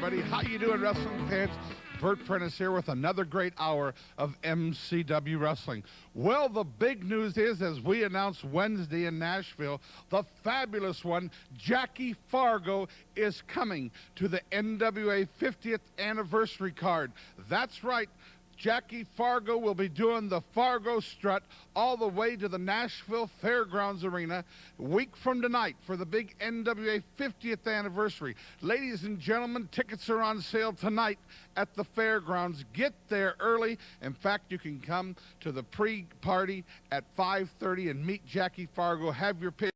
everybody. How you doing, wrestling fans? Bert Prentice here with another great hour of MCW Wrestling. Well, the big news is, as we announced Wednesday in Nashville, the fabulous one, Jackie Fargo, is coming to the NWA 50th anniversary card. That's right. Jackie Fargo will be doing the Fargo Strut all the way to the Nashville Fairgrounds Arena a week from tonight for the big NWA 50th anniversary. Ladies and gentlemen, tickets are on sale tonight at the fairgrounds. Get there early. In fact, you can come to the pre-party at 5:30 and meet Jackie Fargo. Have your picture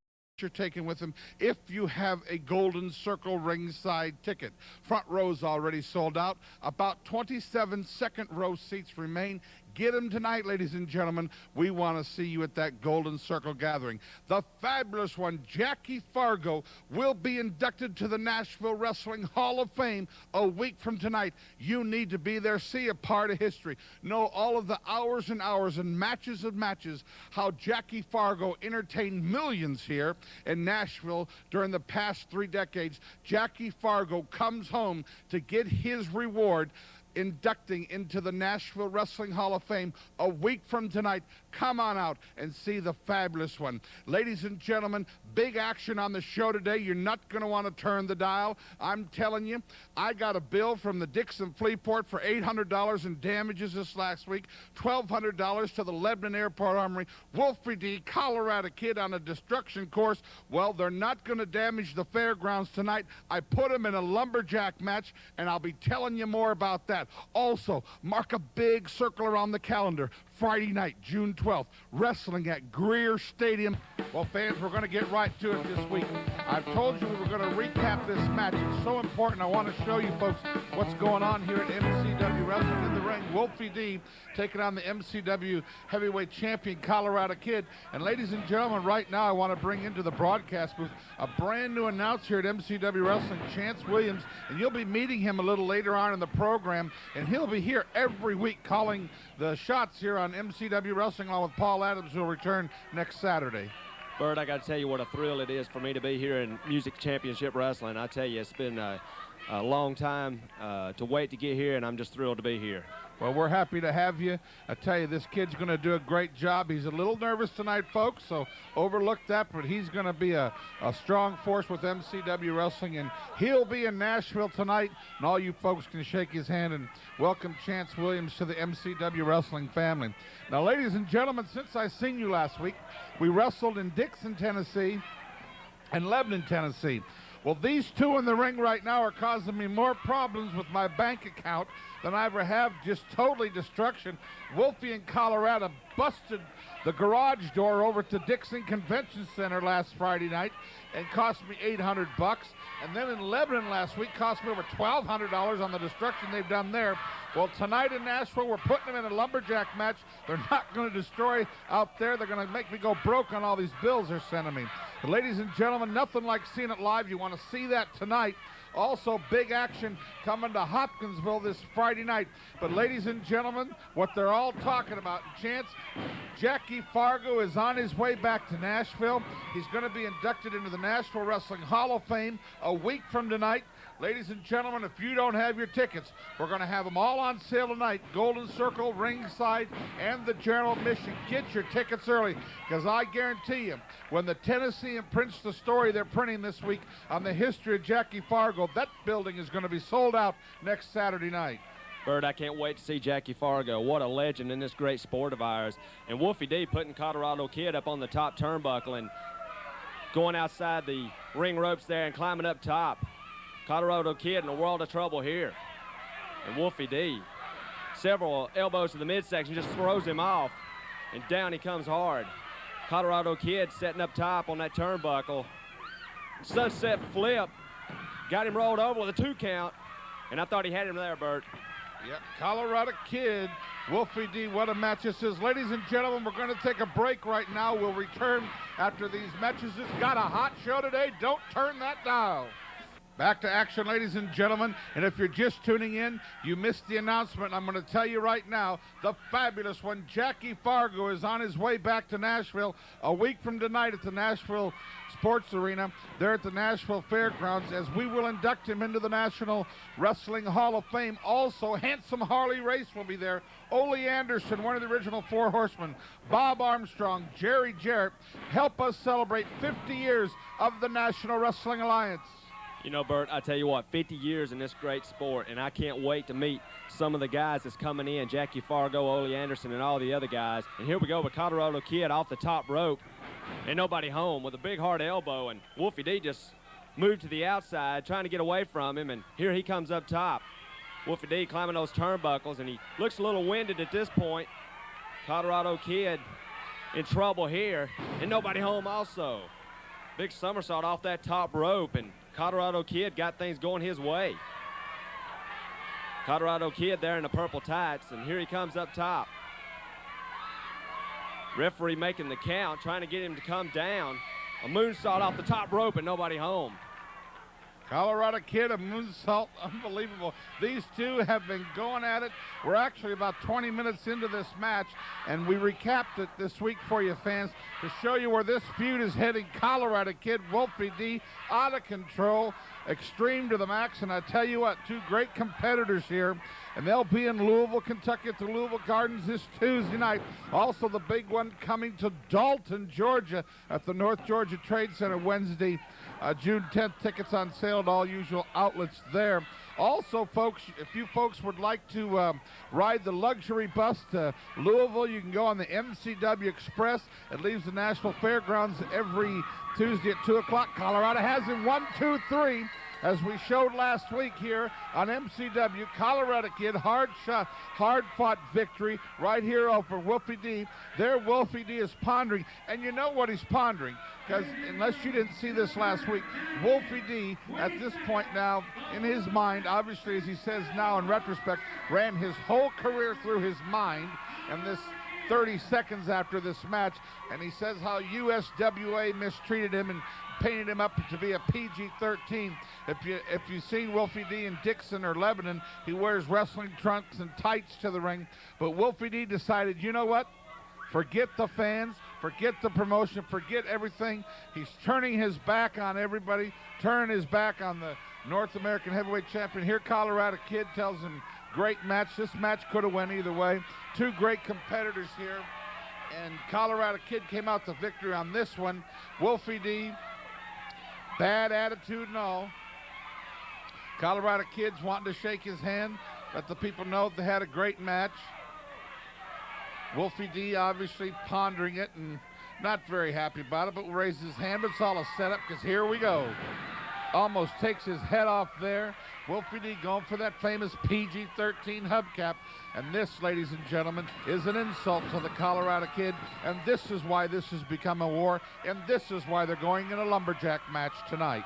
taken with him if you have a Golden Circle ringside ticket. Front row's already sold out. About 27 second row seats remain. Get them tonight, ladies and gentlemen. We want to see you at that Golden Circle gathering. The fabulous one, Jackie Fargo, will be inducted to the Nashville Wrestling Hall of Fame a week from tonight. You need to be there, see a part of history, know all of the hours and hours and matches of matches, how Jackie Fargo entertained millions here in Nashville during the past 3 decades. Jackie Fargo comes home to get his reward, inducting into the Nashville Wrestling Hall of Fame a week from tonight. Come on out and see the fabulous one. Ladies and gentlemen, big action on the show today. You're not going to want to turn the dial. I'm telling you, I got a bill from the Dixon Fleetport for $800 in damages this last week, $1,200 to the Lebanon Airport Armory, Wolfie D, Colorado Kid on a destruction course. Well, they're not going to damage the fairgrounds tonight. I put them in a lumberjack match, and I'll be telling you more about that. Also, mark a big circle around the calendar. Friday night, June 12th, wrestling at Greer Stadium. Well, fans, we're going to get right to it this week. I've told you we were going to recap this match. It's so important. I want to show you folks what's going on here at MCW Wrestling. In the ring, Wolfie D taking on the MCW heavyweight champion, Colorado Kid. And ladies and gentlemen, right now I want to bring into the broadcast booth a brand new announcer here at MCW Wrestling, Chance Williams. And you'll be meeting him a little later on in the program. And he'll be here every week calling the shots here on MCW Wrestling, along with Paul Adams, who will return next Saturday. Bert, I got to tell you what a thrill it is for me to be here in Music Championship Wrestling. I tell you, it's been a long time to wait to get here, and I'm just thrilled to be here. Well, we're happy to have you. I tell you, this kid's going to do a great job. He's a little nervous tonight, folks, so overlook that, but he's going to be a strong force with MCW Wrestling, and he'll be in Nashville tonight, and all you folks can shake his hand and welcome Chance Williams to the MCW Wrestling family. Now, ladies and gentlemen, since I seen you last week, we wrestled in Dixon, Tennessee, and Lebanon, Tennessee. Well, these two in the ring right now are causing me more problems with my bank account than I ever have. Just totally destruction. Wolfie in Colorado busted the garage door over to Dixon Convention Center last Friday night and cost me $800. And then in Lebanon last week cost me over $1,200 on the destruction they've done there. Well, tonight in Nashville, we're putting them in a lumberjack match. They're not going to destroy out there. They're going to make me go broke on all these bills they're sending me. But ladies and gentlemen, nothing like seeing it live. You want to see that tonight. Also, big action coming to Hopkinsville this Friday night. But ladies and gentlemen, what they're all talking about, Chance, Jackie Fargo is on his way back to Nashville. He's going to be inducted into the Nashville Wrestling Hall of Fame a week from tonight. Ladies and gentlemen, if you don't have your tickets, we're going to have them all on sale tonight. Golden Circle, ringside, and the general admission. Get your tickets early, because I guarantee you, when the Tennessee and Prince the story they're printing this week on the history of Jackie Fargo, that building is going to be sold out next Saturday night. Bert, I can't wait to see Jackie Fargo. What a legend in this great sport of ours. And Wolfie D putting Colorado Kid up on the top turnbuckle and going outside the ring ropes there and climbing up top. Colorado Kid in a world of trouble here. And Wolfie D, several elbows to the midsection, just throws him off, and down he comes hard. Colorado Kid setting up top on that turnbuckle. Sunset flip, got him rolled over with a 2 count, and I thought he had him there, Bert. Yep, Colorado Kid, Wolfie D, what a match this is. Ladies and gentlemen, we're going to take a break right now. We'll return after these matches. It's got a hot show today. Don't turn that dial. Back to action, ladies and gentlemen. And if you're just tuning in, you missed the announcement. I'm going to tell you right now, the fabulous one, Jackie Fargo, is on his way back to Nashville a week from tonight at the Nashville Sports Arena. They're at the Nashville Fairgrounds as we will induct him into the National Wrestling Hall of Fame. Also, Handsome Harley Race will be there. Ole Anderson, one of the original Four Horsemen. Bob Armstrong, Jerry Jarrett, help us celebrate 50 years of the National Wrestling Alliance. You know, Bert, I tell you what, 50 years in this great sport, and I can't wait to meet some of the guys that's coming in, Jackie Fargo, Ole Anderson, and all the other guys. And here we go with Colorado Kid off the top rope. Ain't nobody home with a big hard elbow, and Wolfie D just moved to the outside, trying to get away from him, and here he comes up top. Wolfie D climbing those turnbuckles, and he looks a little winded at this point. Colorado Kid in trouble here, and nobody home also. Big somersault off that top rope, and Colorado Kid got things going his way. Colorado Kid there in the purple tights, and here he comes up top. Referee making the count, trying to get him to come down. A moonsault off the top rope, and nobody home. Colorado Kid, a moonsault, unbelievable. These two have been going at it. We're actually about 20 minutes into this match, and we recapped it this week for you fans to show you where this feud is heading. Colorado Kid, Wolfie D, out of control, extreme to the max, and I tell you what, two great competitors here, and they'll be in Louisville, Kentucky at the Louisville Gardens this Tuesday night. Also the big one coming to Dalton, Georgia at the North Georgia Trade Center Wednesday, June 10th. Tickets on sale at all usual outlets there. Also, folks, if you folks would like to ride the luxury bus to Louisville, you can go on the MCW Express. It leaves the Nashville Fairgrounds every Tuesday at 2 o'clock. Colorado has him 1, 2, 3. As we showed last week here on MCW, Colorado Kid, hard shot, hard-fought victory right here over Wolfie D. There Wolfie D is pondering, and you know what he's pondering, because unless you didn't see this last week, Wolfie D, at this point now, in his mind, obviously, as he says now in retrospect, ran his whole career through his mind, and this 30 seconds after this match, and he says how USWA mistreated him and painted him up to be a PG-13. If you've seen Wolfie D in Dixon or Lebanon, he wears wrestling trunks and tights to the ring. But Wolfie D decided, you know what? Forget the fans, forget the promotion, forget everything. He's turning his back on everybody, turning his back on the North American Heavyweight Champion. Here Colorado Kid tells him, great match. This match could have went either way. Two great competitors here. And Colorado Kid came out the victory on this one. Wolfie D, bad attitude and all. Colorado Kid's wanting to shake his hand, let the people know they had a great match. Wolfie D obviously pondering it and not very happy about it, but raises his hand. But it's all a setup, because here we go. Almost takes his head off there. Wolfie D going for that famous PG-13 hubcap. And this, ladies and gentlemen, is an insult to the Colorado Kid. And this is why this has become a war. And this is why they're going in a lumberjack match tonight.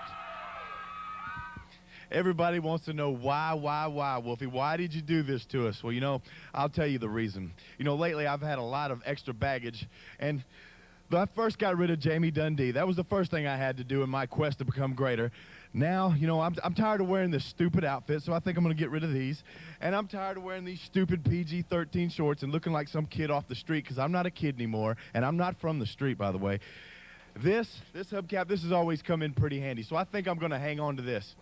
Everybody wants to know why, Wolfie? Why did you do this to us? Well, you know, I'll tell you the reason. You know, lately I've had a lot of extra baggage, and when I first got rid of Jamie Dundee, that was the first thing I had to do in my quest to become greater. Now, you know, I'm tired of wearing this stupid outfit, so I think I'm going to get rid of these. And I'm tired of wearing these stupid PG-13 shorts and looking like some kid off the street, because I'm not a kid anymore, and I'm not from the street, by the way. This hubcap, this has always come in pretty handy, so I think I'm going to hang on to this.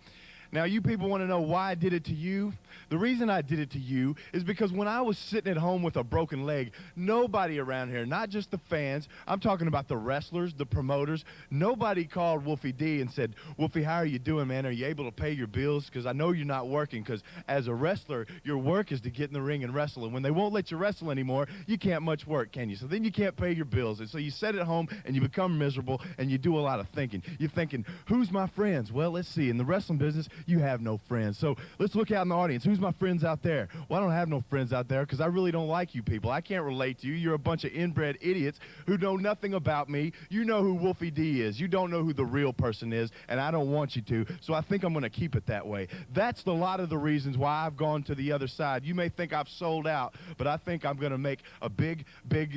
Now, you people want to know why I did it to you? The reason I did it to you is because when I was sitting at home with a broken leg, nobody around here, not just the fans, I'm talking about the wrestlers, the promoters, nobody called Wolfie D and said, Wolfie, how are you doing, man? Are you able to pay your bills? Because I know you're not working, because as a wrestler, your work is to get in the ring and wrestle. And when they won't let you wrestle anymore, you can't much work, can you? So then you can't pay your bills. And so you sit at home and you become miserable and you do a lot of thinking. You're thinking, who's my friends? Well, let's see. In the wrestling business, you have no friends. So let's look out in the audience. Who's my friends out there? Well, I don't have no friends out there because I really don't like you people. I can't relate to you. You're a bunch of inbred idiots who know nothing about me. You know who Wolfie D is. You don't know who the real person is, and I don't want you to. So I think I'm going to keep it that way. That's a lot of the reasons why I've gone to the other side. You may think I've sold out, but I think I'm going to make a big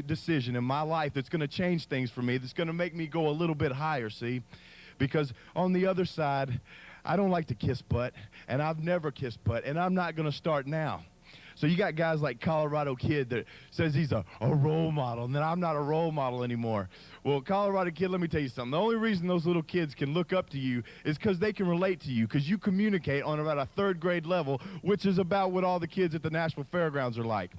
decision in my life that's going to change things for me, that's going to make me go a little bit higher, see? Because on the other side, I don't like to kiss butt, and I've never kissed butt, and I'm not going to start now. So you got guys like Colorado Kid that says he's a role model, and that I'm not a role model anymore. Well, Colorado Kid, let me tell you something. The only reason those little kids can look up to you is because they can relate to you, because you communicate on about a 3rd grade level, which is about what all the kids at the Nashville Fairgrounds are like.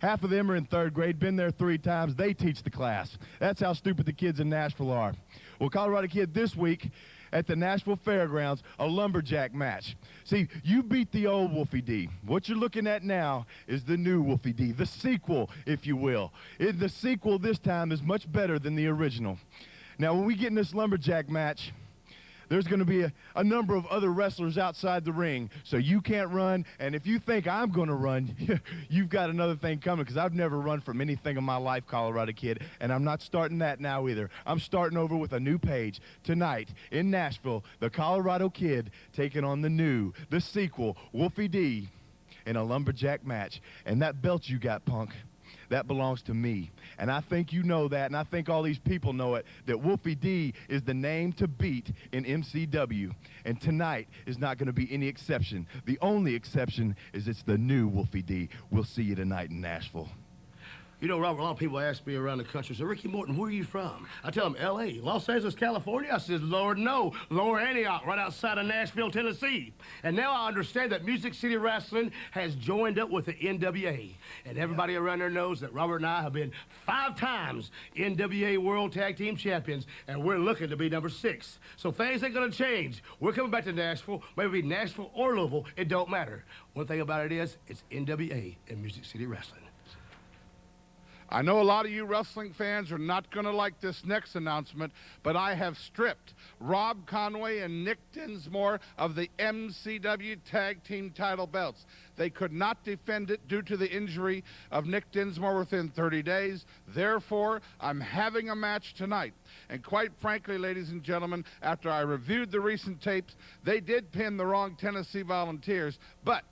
Half of them are in 3rd grade, been there 3 times. They teach the class. That's how stupid the kids in Nashville are. Well, Colorado Kid, this week at the Nashville Fairgrounds, a lumberjack match. See, you beat the old Wolfie D. What you're looking at now is the new Wolfie D, the sequel, if you will. The sequel this time is much better than the original. Now, when we get in this lumberjack match, there's going to be a number of other wrestlers outside the ring, so you can't run, and if you think I'm going to run, you've got another thing coming, because I've never run from anything in my life, Colorado Kid, and I'm not starting that now either. I'm starting over with a new page. Tonight, in Nashville, the Colorado Kid taking on the sequel, Wolfie D, in a lumberjack match. And that belt you got, punk, that belongs to me. And I think you know that, and I think all these people know it, that Wolfie D is the name to beat in MCW. And tonight is not going to be any exception. The only exception is it's the new Wolfie D. We'll see you tonight in Nashville. You know, Robert, a lot of people ask me around the country, so Ricky Morton, where are you from? I tell them, L.A., Los Angeles, California. I says, Lord, no, Lower Antioch, right outside of Nashville, Tennessee. And now I understand that Music City Wrestling has joined up with the NWA. And everybody around there knows that Robert and I have been 5 times NWA World Tag Team Champions, and we're looking to be number 6. So things ain't gonna change. We're coming back to Nashville, maybe Nashville or Louisville, it don't matter. One thing about it is, it's NWA and Music City Wrestling. I know a lot of you wrestling fans are not going to like this next announcement, but I have stripped Rob Conway and Nick Dinsmore of the MCW Tag Team title belts. They could not defend it due to the injury of Nick Dinsmore within 30 days. Therefore, I'm having a match tonight. And quite frankly, ladies and gentlemen, after I reviewed the recent tapes, they did pin the wrong Tennessee Volunteers, but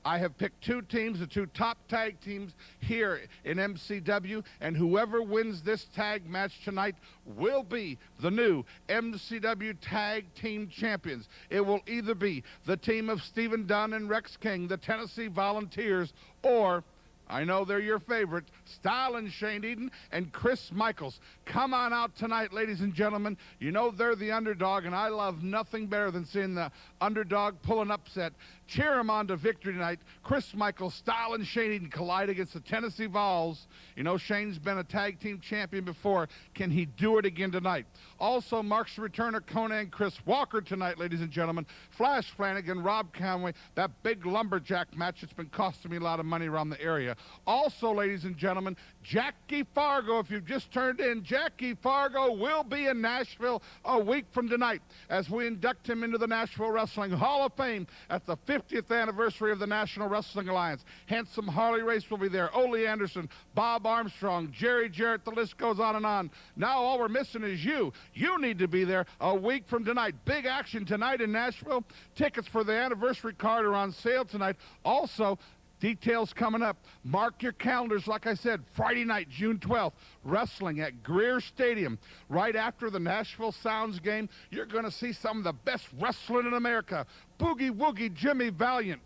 I have picked 2 teams, the 2 top tag teams here in MCW, and whoever wins this tag match tonight will be the new MCW Tag Team Champions. It will either be the team of Stephen Dunn and Rex King, the Tennessee Volunteers, or, I know they're your favorite, Style and Shane Eden and Chris Michaels. Come on out tonight, ladies and gentlemen. You know they're the underdog, and I love nothing better than seeing the underdog pull an upset. Cheer him on to victory tonight. Chris Michaels, Style and Shane Eden collide against the Tennessee Vols. You know Shane's been a tag team champion before. Can he do it again tonight? Also marks the return of Conan Chris Walker tonight, ladies and gentlemen. Flash Flanagan, Rob Conway, that big lumberjack match that's been costing me a lot of money around the area. Also, ladies and gentlemen, Jackie Fargo, if you've just turned in, Jackie Fargo will be in Nashville a week from tonight as we induct him into the Nashville Wrestling Hall of Fame at the 50th anniversary of the National Wrestling Alliance. Handsome Harley Race will be there. Ole Anderson, Bob Armstrong, Jerry Jarrett, the list goes on and on. Now all we're missing is you. You need to be there a week from tonight. Big action tonight in Nashville. Tickets for the anniversary card are on sale tonight. Also, details coming up. Mark your calendars, like I said, Friday night, June 12th, wrestling at Greer Stadium. Right after the Nashville Sounds game, you're going to see some of the best wrestling in America. Boogie Woogie Jimmy Valiant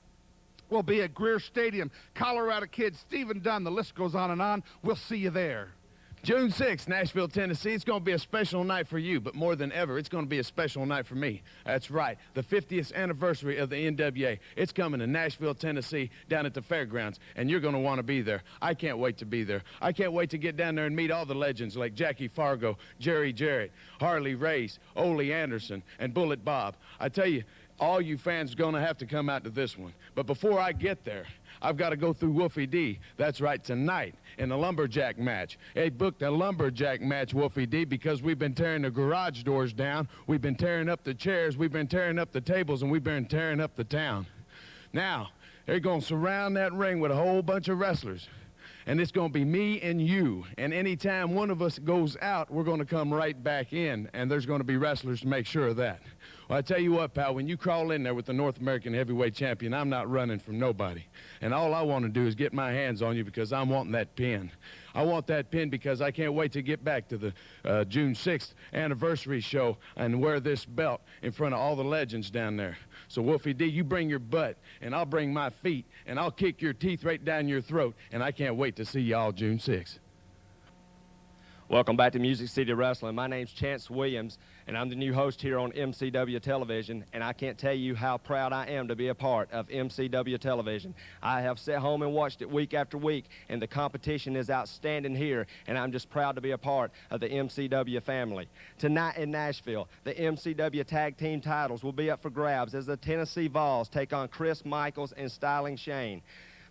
will be at Greer Stadium. Colorado Kid, Stephen Dunn, the list goes on and on. We'll see you there. June 6th, Nashville, Tennessee. It's going to be a special night for you, but more than ever, it's going to be a special night for me. That's right, the 50th anniversary of the NWA. It's coming to Nashville, Tennessee, down at the fairgrounds, and you're going to want to be there. I can't wait to be there. I can't wait to get down there and meet all the legends like Jackie Fargo, Jerry Jarrett, Harley Race, Ole Anderson, and Bullet Bob. I tell you, all you fans are going to have to come out to this one. But before I get there, I've got to go through Wolfie D. That's right, tonight in a lumberjack match. They booked a lumberjack match, Wolfie D, because we've been tearing the garage doors down, we've been tearing up the chairs, we've been tearing up the tables, and we've been tearing up the town. Now, they're going to surround that ring with a whole bunch of wrestlers. And it's going to be me and you. And anytime one of us goes out, we're going to come right back in. And there's going to be wrestlers to make sure of that. Well, I tell you what, pal, when you crawl in there with the North American heavyweight champion, I'm not running from nobody. And all I want to do is get my hands on you because I'm wanting that pin. I want that pin because I can't wait to get back to the June 6th anniversary show and wear this belt in front of all the legends down there. So, Wolfie D, you bring your butt, and I'll bring my feet, and I'll kick your teeth right down your throat, and I can't wait to see y'all June 6th. Welcome back to Music City Wrestling. My name's Chance Williams, and I'm the new host here on MCW Television, and I can't tell you how proud I am to be a part of MCW Television. I have sat home and watched it week after week, and the competition is outstanding here, and I'm just proud to be a part of the MCW family. Tonight in Nashville, the MCW Tag Team titles will be up for grabs as the Tennessee Vols take on Chris Michaels and Styling Shane.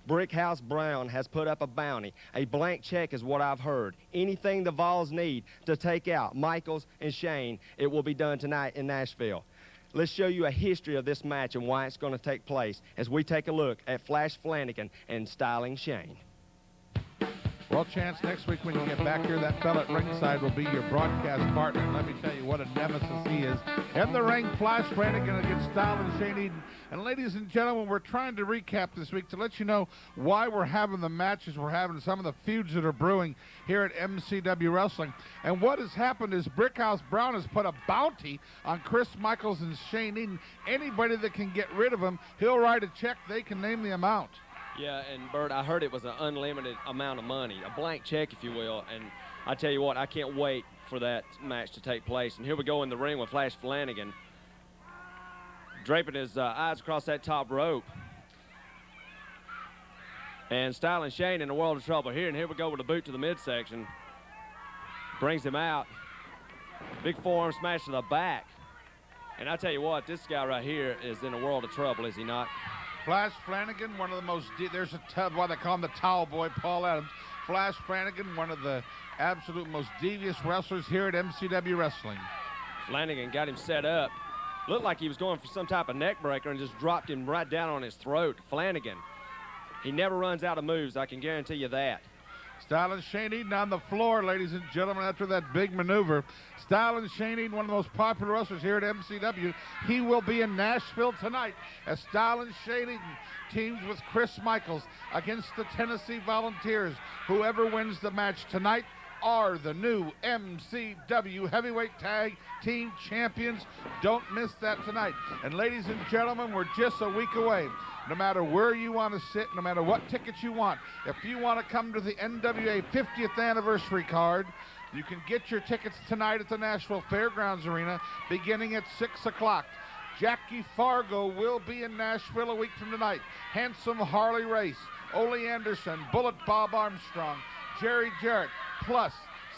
Brickhouse Brown has put up a bounty. A blank check is what I've heard. Anything the Vols need to take out Michaels and Shane, it will be done tonight in Nashville. Let's show you a history of this match and why it's going to take place as we take a look at Flash Flanagan and Styling Shane. Well, Chance, next week when you get back here, that fella at ringside will be your broadcast partner. And let me tell you what a nemesis he is. In the ring, Flash Flanagan against Styling Shane Eden. And ladies and gentlemen, we're trying to recap this week to let you know why we're having the matches we're having, some of the feuds that are brewing here at MCW Wrestling. And what has happened is Brickhouse Brown has put a bounty on Chris Michaels and Shane Eden. Anybody that can get rid of him, he'll write a check. They can name the amount. Yeah, and Bert, I heard it was an unlimited amount of money, a blank check, if you will. And I tell you what, I can't wait for that match to take place. And here we go in the ring with Flash Flanagan, draping his eyes across that top rope. And Styling Shane in a world of trouble here. And here we go with a boot to the midsection. Brings him out. Big forearm smash to the back. And I tell you what, this guy right here is in a world of trouble, is he not? Flash Flanagan, one of the most, there's why they call him the towel boy, Paul Adams. Flash Flanagan, one of the absolute most devious wrestlers here at MCW Wrestling. Flanagan got him set up. Looked like he was going for some type of neck breaker and just dropped him right down on his throat. Flanagan, he never runs out of moves, I can guarantee you that. Styling Shane Eden on the floor, ladies and gentlemen, after that big maneuver. Styling Shane Eden, one of the most popular wrestlers here at MCW. He will be in Nashville tonight as Styling Shane Eden teams with Chris Michaels against the Tennessee Volunteers. Whoever wins the match tonight are the new MCW Heavyweight Tag Team Champions. Don't miss that tonight. And ladies and gentlemen, we're just a week away. No matter where you want to sit, no matter what tickets you want, if you want to come to the NWA 50th anniversary card, you can get your tickets tonight at the Nashville Fairgrounds Arena beginning at 6 o'clock. Jackie Fargo will be in Nashville a week from tonight. Handsome Harley Race, Ole Anderson, Bullet Bob Armstrong, Jerry Jarrett, plus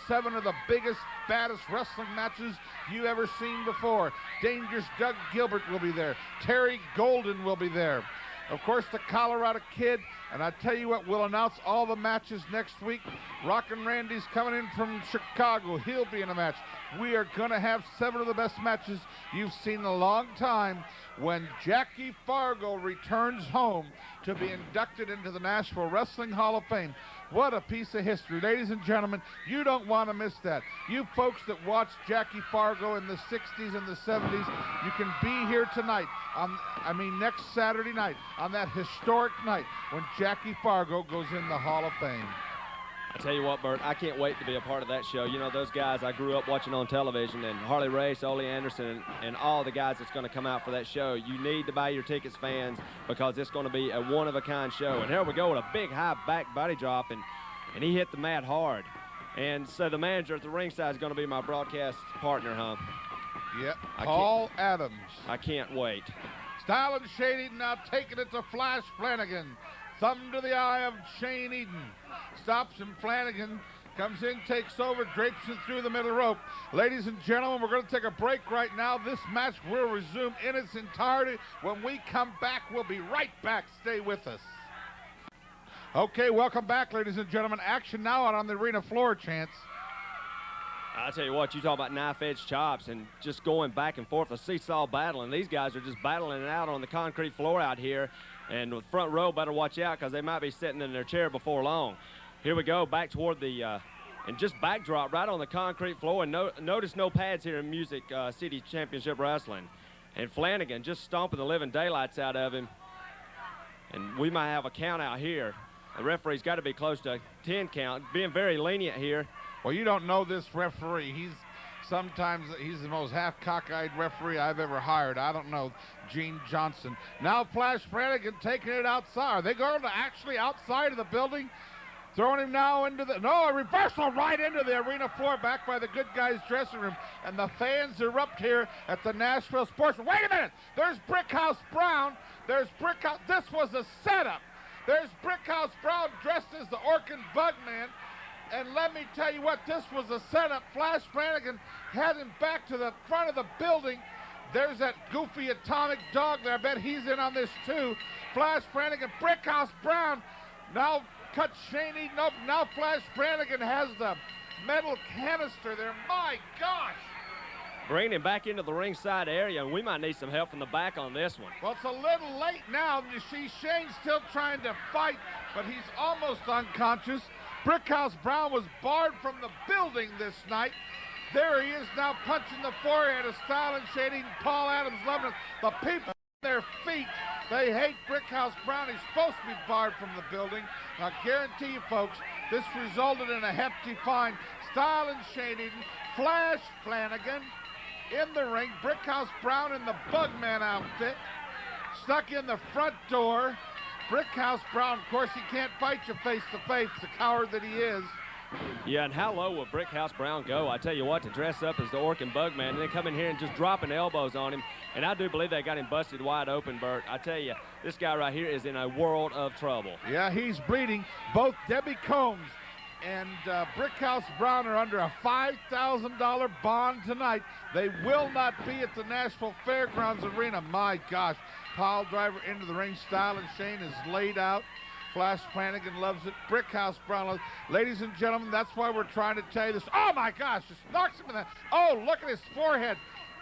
7 of the biggest, baddest wrestling matches you ever seen before. Dangerous Doug Gilbert will be there. Terry Golden will be there. Of course, the Colorado Kid, and I tell you what, we'll announce all the matches next week. Rockin' Randy's coming in from Chicago. He'll be in a match. We are going to have 7 of the best matches you've seen in a long time when Jackie Fargo returns home to be inducted into the Nashville Wrestling Hall of Fame. What a piece of history. Ladies and gentlemen, you don't want to miss that. You folks that watched Jackie Fargo in the 60s and the 70s, you can be here tonight, next Saturday night, on that historic night when Jackie Fargo goes in the Hall of Fame. I tell you what, Bert, I can't wait to be a part of that show. You know, those guys I grew up watching on television, and Harley Race, Ole Anderson, and all the guys that's going to come out for that show. You need to buy your tickets, fans, because it's going to be a one-of-a-kind show. And here we go with a big high back body drop, and he hit the mat hard. And so the manager at the ringside is going to be my broadcast partner, huh? Yep, Paul Adams. I can't wait. Styling Shane Eden now taking it to Flash Flanagan. Thumb to the eye of Shane Eden. Stops him. Flanagan comes in, takes over, drapes it through the middle rope. Ladies and gentlemen, we're going to take a break right now. This match will resume in its entirety. When we come back, we'll be right back. Stay with us. Okay, welcome back, ladies and gentlemen. Action now out on the arena floor, Chance. I tell you what, you talk about knife-edge chops and just going back and forth, a seesaw battle, and these guys are just battling it out on the concrete floor out here. And the front row better watch out because they might be sitting in their chair before long. Here we go, back toward the, and just backdrop right on the concrete floor. And notice no pads here in Music City Championship Wrestling. And Flanagan just stomping the living daylights out of him. And we might have a count out here. The referee's got to be close to 10 count, being very lenient here. Well, you don't know this referee. Sometimes he's the most half-cockeyed referee I've ever hired. I don't know, Gene Johnson. Now Flash Flanagan taking it outside. Are they going to actually outside of the building? Throwing him now into the, no, a reversal right into the arena floor, back by the good guys' dressing room. And the fans erupt here at the Nashville Sports. Wait a minute, there's Brickhouse Brown. There's Brickhouse, this was a setup. There's Brickhouse Brown dressed as the Orkin Bugman. And let me tell you what, this was a setup. Flash Flanagan had him back to the front of the building. There's that goofy atomic dog there. I bet he's in on this too. Flash Flanagan, Brickhouse Brown now cut Shane Eden open. Now Flash Flanagan has the metal canister there. My gosh. Bringing him back into the ringside area, and we might need some help from the back on this one. Well, it's a little late now. You see Shane's still trying to fight, but he's almost unconscious. Brickhouse Brown was barred from the building this night. There he is now punching the forehead of Styling Shane. Paul Adams loving it. The people on their feet, they hate Brickhouse Brown. He's supposed to be barred from the building. I guarantee you, folks, this resulted in a hefty fine. Styling Shane, Flash Flanagan in the ring. Brickhouse Brown in the Bugman outfit, stuck in the front door. Brickhouse Brown, of course, he can't fight you face to face, the coward that he is. Yeah, and how low will Brickhouse Brown go? I tell you what, to dress up as the Orkin Bugman and then come in here and just dropping elbows on him. And I do believe they got him busted wide open, Bert. I tell you, this guy right here is in a world of trouble. Yeah, he's bleeding. Both Debbie Combs and Brickhouse Brown are under a $5,000 bond tonight. They will not be at the Nashville Fairgrounds Arena. My gosh. Pile driver into the ring. Styling Shane is laid out. Flash Flanagan loves it. Brickhouse Brown loves it. Ladies and gentlemen, that's why we're trying to tell you this. Oh, my gosh. Just knocks him in the... Oh, look at his forehead.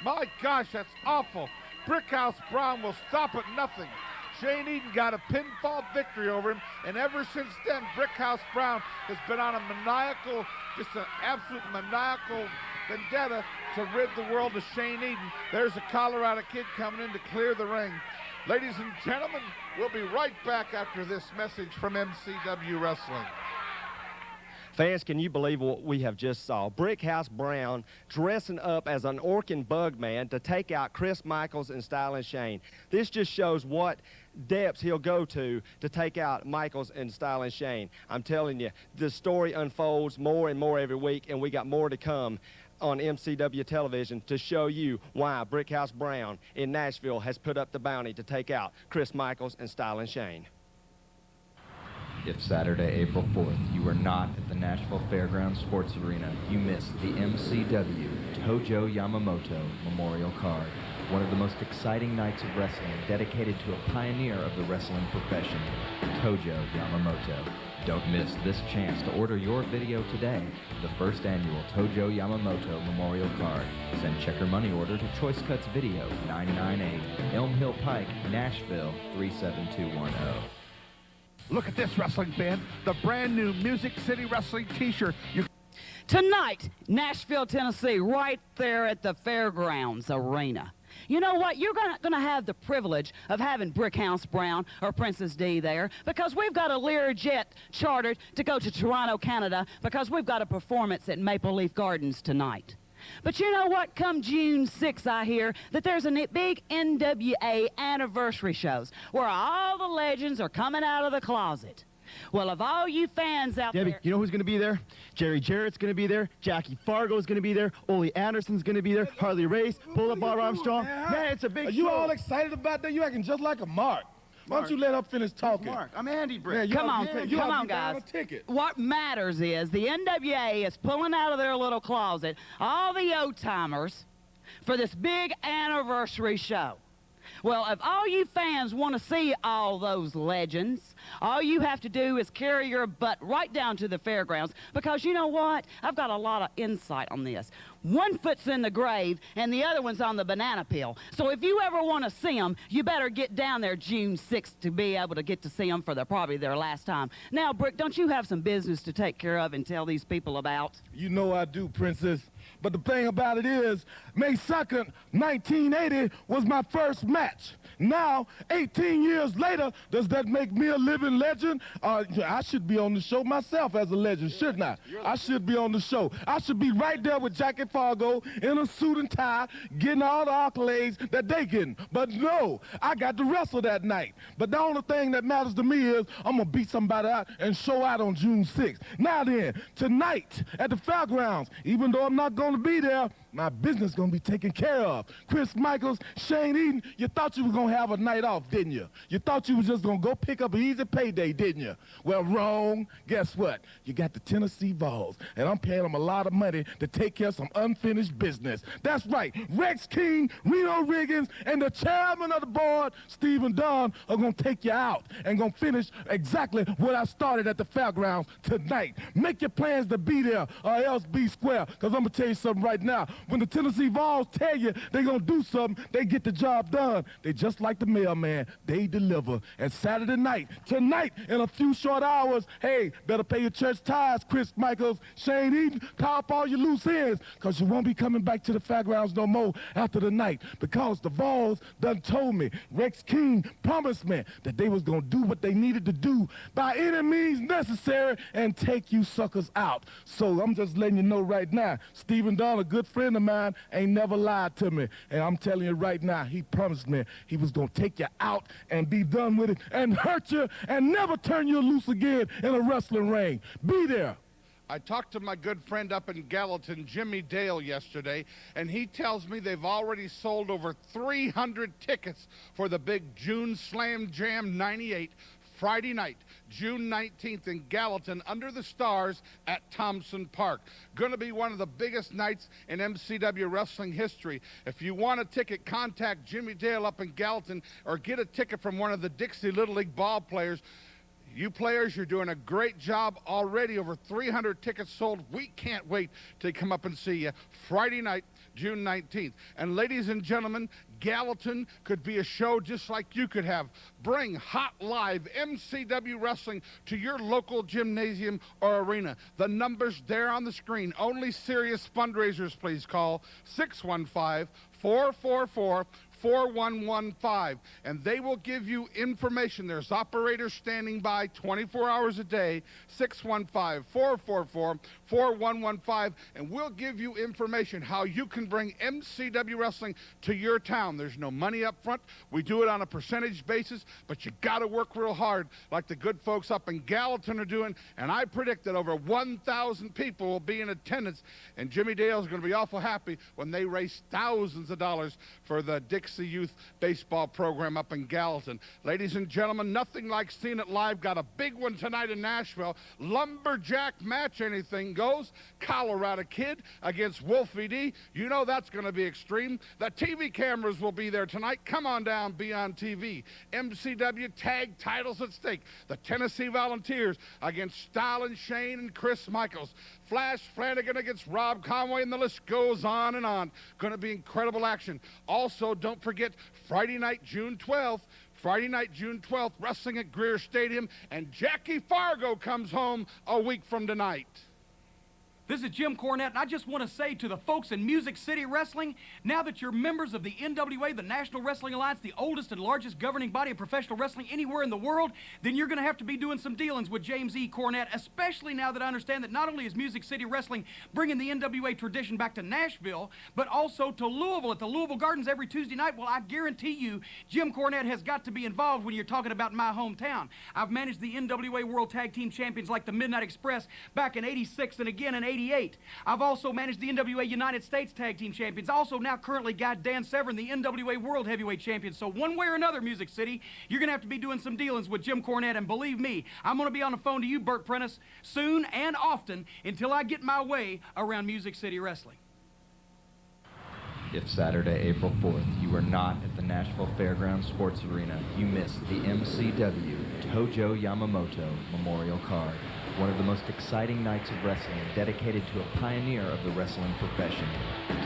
My gosh, that's awful. Brickhouse Brown will stop at nothing. Shane Eden got a pinfall victory over him, and ever since then, Brickhouse Brown has been on a maniacal, just an absolute maniacal vendetta to rid the world of Shane Eden. There's a Colorado kid coming in to clear the ring. Ladies and gentlemen, we'll be right back after this message from MCW Wrestling. Fans, can you believe what we have just saw? Brickhouse Brown dressing up as an Orkin Bugman to take out Chris Michaels and Styling Shane. This just shows what depths he'll go to take out Michaels and Styling Shane. I'm telling you, the story unfolds more and more every week, and we got more to come on MCW television to show you why Brickhouse Brown in Nashville has put up the bounty to take out Chris Michaels and Styling Shane. If Saturday, April 4th, you were not at the Nashville Fairgrounds Sports Arena, you missed the MCW Tojo Yamamoto Memorial Card, one of the most exciting nights of wrestling dedicated to a pioneer of the wrestling profession, Tojo Yamamoto. Don't miss this chance to order your video today, the first annual Tojo Yamamoto Memorial Card. Send check or money order to Choice Cuts Video, 998 Elm Hill Pike, Nashville, 37210. Look at this, wrestling fan. The brand new Music City Wrestling t-shirt. Tonight, Nashville, Tennessee, right there at the Fairgrounds Arena. You know what? You're going to have the privilege of having Brickhouse Brown or Princess D there, because we've got a Learjet chartered to go to Toronto, Canada, because we've got a performance at Maple Leaf Gardens tonight. But you know what? Come June 6th, I hear that there's a big NWA anniversary shows where all the legends are coming out of the closet. Well, of all you fans out Debbie, there... you know who's going to be there? Jerry Jarrett's going to be there. Jackie Fargo's going to be there. Ole Anderson's going to be there. Harley Race, Buildup Bob Armstrong. Man, it's a big show. Are you all excited about that? You acting just like a Mark. Why don't you let her finish talking? Mark, I'm Andy Brick. Yeah, Come on, guys. What matters is the NWA is pulling out of their little closet all the old-timers for this big anniversary show. Well, if all you fans want to see all those legends, all you have to do is carry your butt right down to the fairgrounds, because you know what? I've got a lot of insight on this. one foot's in the grave and the other one's on the banana peel. So if you ever want to see them, you better get down there June 6th to be able to get to see them for probably their last time. Now, Brick, don't you have some business to take care of and tell these people about? You know I do, Princess. But the thing about it is, May 2nd, 1980 was my first match. Now, 18 years later, does that make me a living legend? I should be on the show myself as a legend, shouldn't I? I should be on the show. I should be right there with Jackie Fargo in a suit and tie, getting all the accolades that they getting. But no, I got to wrestle that night. But the only thing that matters to me is I'm going to beat somebody out and show out on June 6th. Now then, tonight at the fairgrounds, even though I'm not going to be there, my business going to be taken care of. Chris Michaels, Shane Eaton, you thought you were going to have a night off, didn't you? You thought you was just going to go pick up an easy payday, didn't you? Well, wrong. Guess what? You got the Tennessee Vols, and I'm paying them a lot of money to take care of some unfinished business. That's right. Rex King, Reno Riggins, and the chairman of the board, Stephen Dunn, are going to take you out and going to finish exactly what I started at the fairgrounds tonight. Make your plans to be there or else be square, because I'm going to tell you something right now. When the Tennessee Vols tell you they're going to do something, they get the job done. They just like the mailman. They deliver. And Saturday night, tonight, in a few short hours, hey, better pay your church tithes, Chris Michaels, Shane Eaton, tie up all your loose ends, because you won't be coming back to the fairgrounds no more after the night, because the Vols done told me, Rex King promised me that they was going to do what they needed to do by any means necessary and take you suckers out. So I'm just letting you know right now, Stephen Dunn, a good friend of mine, ain't never lied to me. And I'm telling you right now, he promised me he was going to take you out and be done with it and hurt you and never turn you loose again in a wrestling ring. Be there. I talked to my good friend up in Gallatin, Jimmy Dale, yesterday, and he tells me they've already sold over 300 tickets for the big June Slam Jam 98, Friday night, June 19th in Gallatin, under the stars at Thompson Park. Going to be one of the biggest nights in MCW wrestling history. If you want a ticket, contact Jimmy Dale up in Gallatin or get a ticket from one of the Dixie Little League ball players. You players, you're doing a great job already. Over 300 tickets sold. We can't wait to come up and see you Friday night, June 19th. And ladies and gentlemen, Gallatin could be a show just like you could have. Bring hot live MCW wrestling to your local gymnasium or arena. The number's there on the screen. Only serious fundraisers, please call 615-444-4115, and they will give you information. There's operators standing by 24 hours a day, 615-444-4115, and we'll give you information how you can bring MCW wrestling to your town. There's no money up front. We do it on a percentage basis, but you got to work real hard like the good folks up in Gallatin are doing, and I predict that over 1,000 people will be in attendance, and Jimmy Dale's going to be awful happy when they raise thousands of dollars for the Dixie Youth Baseball program up in Gallatin. Ladies and gentlemen, nothing like seeing it live. Got a big one tonight in Nashville. Lumberjack match, anything goes. Colorado Kid against Wolfie D. You know that's going to be extreme. The TV cameras will be there tonight. Come on down, be on TV. MCW tag titles at stake. The Tennessee Volunteers against Stalin, Shane, and Chris Michaels. Flash Flanagan against Rob Conway, and the list goes on and on. Going to be incredible action. Also, don't forget Friday night, June 12th. Friday night, June 12th, wrestling at Greer Stadium, and Jackie Fargo comes home a week from tonight. This is Jim Cornette, and I just want to say to the folks in Music City Wrestling, now that you're members of the NWA, the National Wrestling Alliance, the oldest and largest governing body of professional wrestling anywhere in the world, then you're going to have to be doing some dealings with James E. Cornette, especially now that I understand that not only is Music City Wrestling bringing the NWA tradition back to Nashville, but also to Louisville at the Louisville Gardens every Tuesday night. Well, I guarantee you, Jim Cornette has got to be involved when you're talking about my hometown. I've managed the NWA World Tag Team Champions like the Midnight Express back in '86 and again in '88. I've also managed the NWA United States Tag Team Champions. Also now currently got Dan Severn, the NWA World Heavyweight Champion. So one way or another, Music City, you're going to have to be doing some dealings with Jim Cornette. And believe me, I'm going to be on the phone to you, Bert Prentice, soon and often until I get my way around Music City Wrestling. If Saturday, April 4th, you were not at the Nashville Fairgrounds Sports Arena, you missed the MCW Tojo Yamamoto Memorial Card. one of the most exciting nights of wrestling dedicated to a pioneer of the wrestling profession,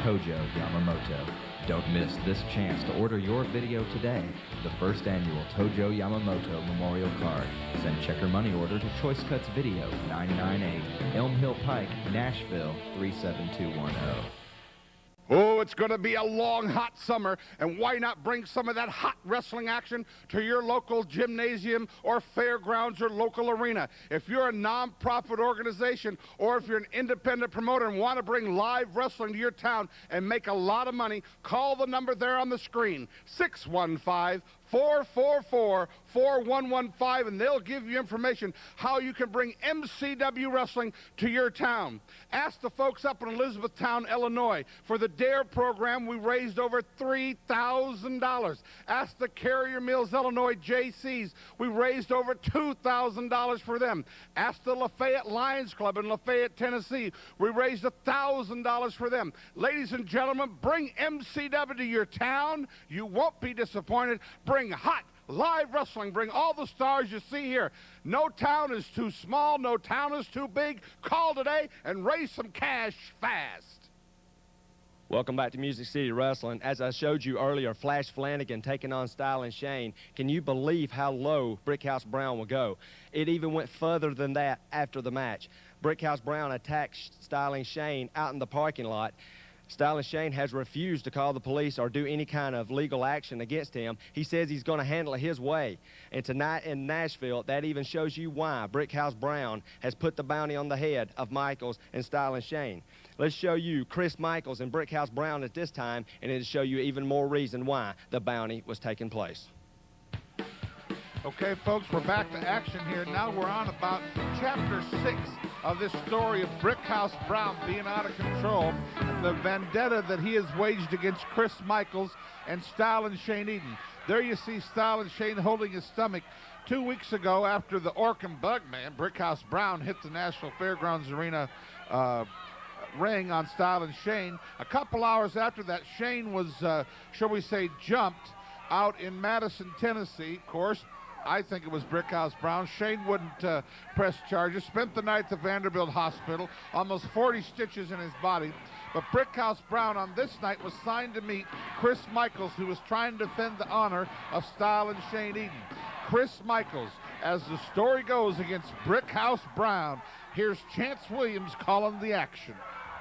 Tojo Yamamoto. Don't miss this chance to order your video today, the first annual Tojo Yamamoto Memorial Card. Send check or money order to Choice Cuts Video, 998 Elm Hill Pike, Nashville, 37210. Oh, it's going to be a long, hot summer, and why not bring some of that hot wrestling action to your local gymnasium or fairgrounds or local arena? If you're a non-profit organization or if you're an independent promoter and want to bring live wrestling to your town and make a lot of money, call the number there on the screen, 615-444-4115, and they'll give you information how you can bring MCW wrestling to your town. Ask the folks up in Elizabethtown, Illinois. For the DARE program, we raised over $3,000. Ask the Carrier Mills, Illinois JCs. We raised over $2,000 for them. Ask the Lafayette Lions Club in Lafayette, Tennessee. We raised $1,000 for them. Ladies and gentlemen, bring MCW to your town. You won't be disappointed. Bring hot live wrestling. Bring all the stars you see here. No town is too small. No town is too big. Call today and raise some cash fast. Welcome back to Music City Wrestling. As I showed you earlier, Flash Flanagan taking on Styling Shane. Can you believe how low Brickhouse Brown will go? It even went further than that after the match. Brickhouse Brown attacked Styling Shane out in the parking lot. Styling Shane has refused to call the police or do any kind of legal action against him. He says he's going to handle it his way. And tonight in Nashville, that even shows you why Brickhouse Brown has put the bounty on the head of Michaels and Styling Shane. Let's show you Chris Michaels and Brickhouse Brown at this time, and it'll show you even more reason why the bounty was taking place. Okay, folks, we're back to action here. Now we're on about Chapter 6 of this story of Brickhouse Brown being out of control and the vendetta that he has waged against Chris Michaels and Styling Shane Eden. There you see Styling Shane holding his stomach. 2 weeks ago, after the Orc and Bug Man, Brickhouse Brown hit the Nashville Fairgrounds Arena ring on Styling Shane. A couple hours after that, Shane was, shall we say, jumped out in Madison, Tennessee. Of course, I think it was Brickhouse Brown. Shane wouldn't press charges. Spent the night at the Vanderbilt Hospital. Almost 40 stitches in his body. But Brickhouse Brown on this night was signed to meet Chris Michaels, who was trying to defend the honor of Styling Shane Eden. Chris Michaels, as the story goes, against Brickhouse Brown. Here's Chance Williams calling the action.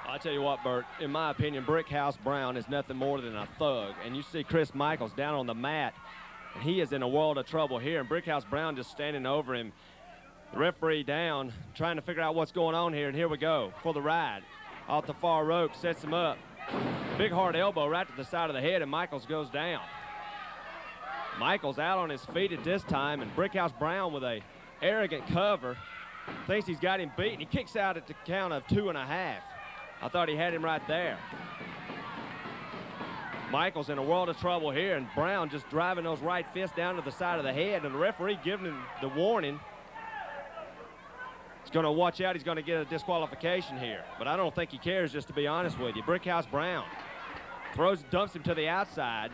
I'll tell you what, Bert, in my opinion, Brickhouse Brown is nothing more than a thug. And you see Chris Michaels down on the mat. And he is in a world of trouble here, and Brickhouse Brown just standing over him. The referee down, trying to figure out what's going on here, and here we go for the ride. Off the far rope, sets him up. Big hard elbow right to the side of the head, and Michaels goes down. Michaels out on his feet at this time, and Brickhouse Brown with a arrogant cover thinks he's got him beat, and he kicks out at the count of 2.5. I thought he had him right there. Michaels in a world of trouble here, and Brown just driving those right fists down to the side of the head, and the referee giving him the warning. He's going to watch out. He's going to get a disqualification here, but I don't think he cares, just to be honest with you. Brickhouse Brown dumps him to the outside.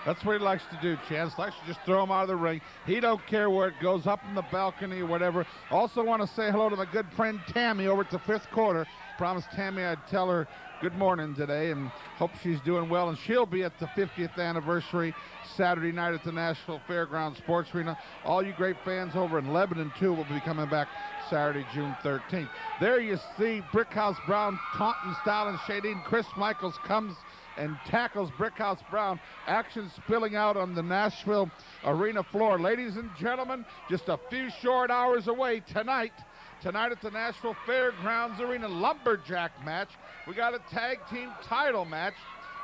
That's what he likes to do, Chance. Likes to just throw him out of the ring. He don't care where it goes, up in the balcony or whatever. Also want to say hello to my good friend Tammy over at the fifth quarter. Promised Tammy I'd tell her good morning today and hope she's doing well. And she'll be at the 50th anniversary Saturday night at the Nashville Fairgrounds Sports Arena. All you great fans over in Lebanon, too, will be coming back Saturday, June 13th. There you see Brickhouse Brown taunting Styling Shane Eden. Chris Michaels comes and tackles Brickhouse Brown. Action spilling out on the Nashville arena floor. Ladies and gentlemen, just a few short hours away tonight at the Nashville Fairgrounds Arena lumberjack match. We got a tag team title match.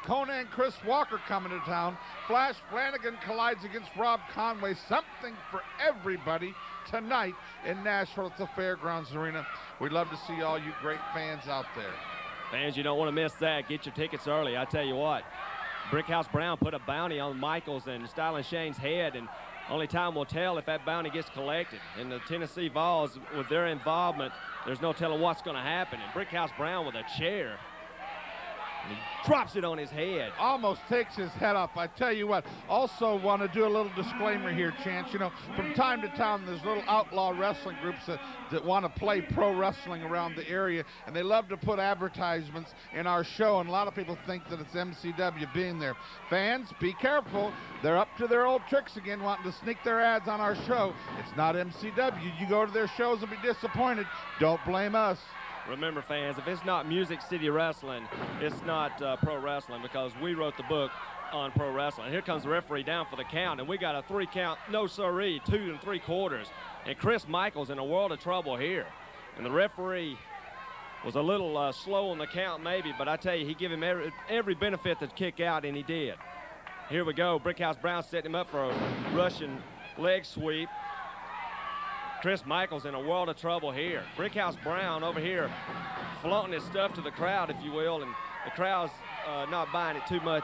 Kona and Chris Walker coming to town. Flash Flanagan collides against Rob Conway. Something for everybody tonight in Nashville at the Fairgrounds Arena. We'd love to see all you great fans out there. Fans, you don't want to miss that. Get your tickets early. I tell you what, Brickhouse Brown put a bounty on Michaels and Styling Shane's head, and only time will tell if that bounty gets collected. And the Tennessee Vols, with their involvement, there's no telling what's going to happen. And Brickhouse Brown with a chair. And he drops it on his head. Almost takes his head off. I tell you what, also want to do a little disclaimer here, Chance. You know, from time to time, there's little outlaw wrestling groups that want to play pro wrestling around the area, and they love to put advertisements in our show, and a lot of people think that it's MCW being there. Fans, be careful. They're up to their old tricks again, wanting to sneak their ads on our show. It's not MCW. You go to their shows and be disappointed. Don't blame us. Remember, fans, if it's not Music City Wrestling, it's not pro wrestling, because we wrote the book on pro wrestling. Here comes the referee down for the count, and we got a 3 count, no siree, 2 3/4. And Chris Michaels in a world of trouble here. And the referee was a little slow on the count maybe, but I tell you, he gave him every benefit to kick out, and he did. Here we go. Brickhouse Brown setting him up for a Russian leg sweep. Chris Michaels in a world of trouble here. Brickhouse Brown over here flaunting his stuff to the crowd, if you will, and the crowd's not buying it too much.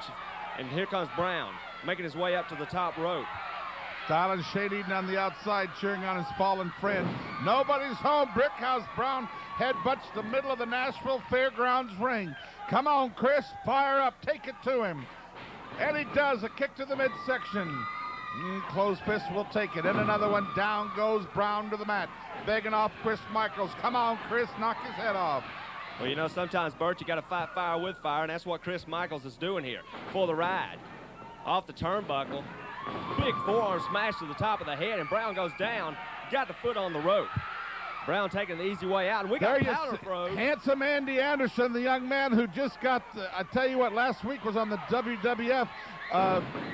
And here comes Brown, making his way up to the top rope. Tyler Shane Eden on the outside, cheering on his fallen friend. Nobody's home. Brickhouse Brown headbutts the middle of the Nashville Fairgrounds ring. Come on, Chris, fire up, take it to him. And he does, a kick to the midsection. Closed fist will take it. And another one, down goes Brown to the mat. Begging off Chris Michaels. Come on, Chris, knock his head off. Well, you know, sometimes, Bert, you got to fight fire with fire, and that's what Chris Michaels is doing here for the ride. Off the turnbuckle. Big forearm smash to the top of the head, and Brown goes down. Got the foot on the rope. Brown taking the easy way out, and we got powder throws. Handsome Andy Anderson, the young man who just got, I tell you what, last week was on the WWF.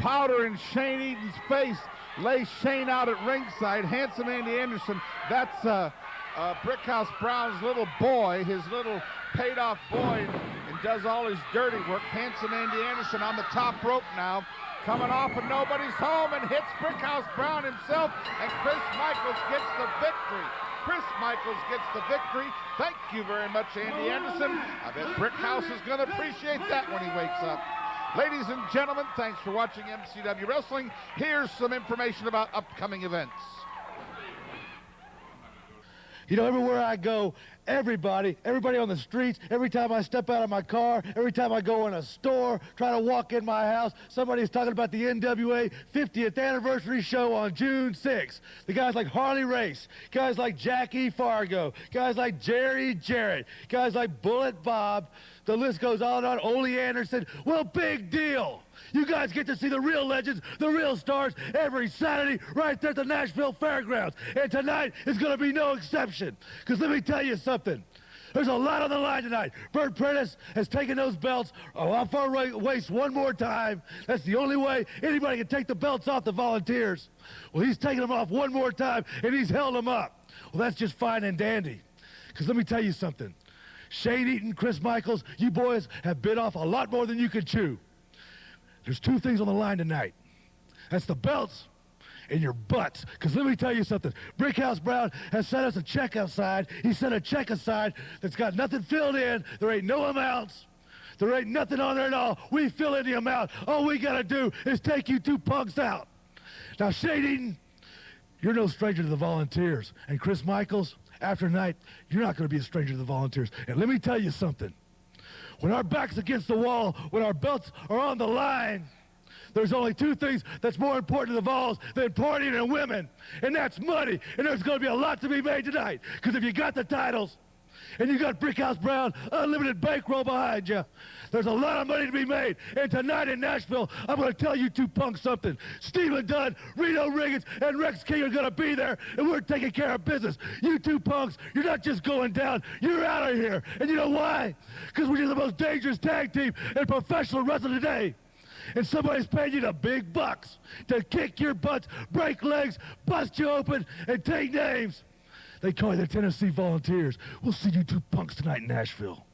Powder in Shane Eden's face, lays Shane out at ringside. Handsome Andy Anderson, that's Brickhouse Brown's little boy, his little paid-off boy, and does all his dirty work. Handsome Andy Anderson on the top rope now, coming off and nobody's home, and hits Brickhouse Brown himself, and Chris Michaels gets the victory. Chris Michaels gets the victory. Thank you very much, Andy Anderson. I bet Brickhouse is going to appreciate that when he wakes up. Ladies and gentlemen, thanks for watching MCW Wrestling. Here's some information about upcoming events. You know, everywhere I go, everybody on the streets, every time I step out of my car, every time I go in a store, try to walk in my house, somebody's talking about the NWA 50th anniversary show on June 6th. The guys like Harley Race, guys like Jackie Fargo, guys like Jerry Jarrett, guys like Bullet Bob, the list goes on and on, Ole Anderson. Well, big deal. You guys get to see the real legends, the real stars, every Saturday right there at the Nashville Fairgrounds. And tonight is going to be no exception. Because let me tell you something. There's a lot on the line tonight. Bert Prentice has taken those belts off our waist one more time. That's the only way anybody can take the belts off the Volunteers. Well, he's taken them off one more time, and he's held them up. Well, that's just fine and dandy. Because let me tell you something. Shane Eaton, Chris Michaels, you boys have bit off a lot more than you could chew. There's 2 things on the line tonight. That's the belts and your butts. Because let me tell you something. Brickhouse Brown has sent us a check outside. He sent a check aside that's got nothing filled in. There ain't no amounts. There ain't nothing on there at all. We fill in the amount. All we got to do is take you 2 punks out. Now, Shane Eaton, you're no stranger to the Volunteers. And Chris Michaels, after tonight, you're not going to be a stranger to the Volunteers. And let me tell you something. When our back's against the wall, when our belts are on the line, there's only 2 things that's more important to the Vols than partying and women, and that's money. And there's going to be a lot to be made tonight, because if you got the titles and you got Brickhouse Brown, unlimited bankroll behind you, there's a lot of money to be made. And tonight in Nashville, I'm going to tell you 2 punks something. Stephen Dunn, Reno Riggins, and Rex King are going to be there, and we're taking care of business. You 2 punks, you're not just going down, you're out of here. And you know why? Because we're the most dangerous tag team in professional wrestling today. And somebody's paying you the big bucks to kick your butts, break legs, bust you open, and take names. They call you the Tennessee Volunteers. We'll see you 2 punks tonight in Nashville.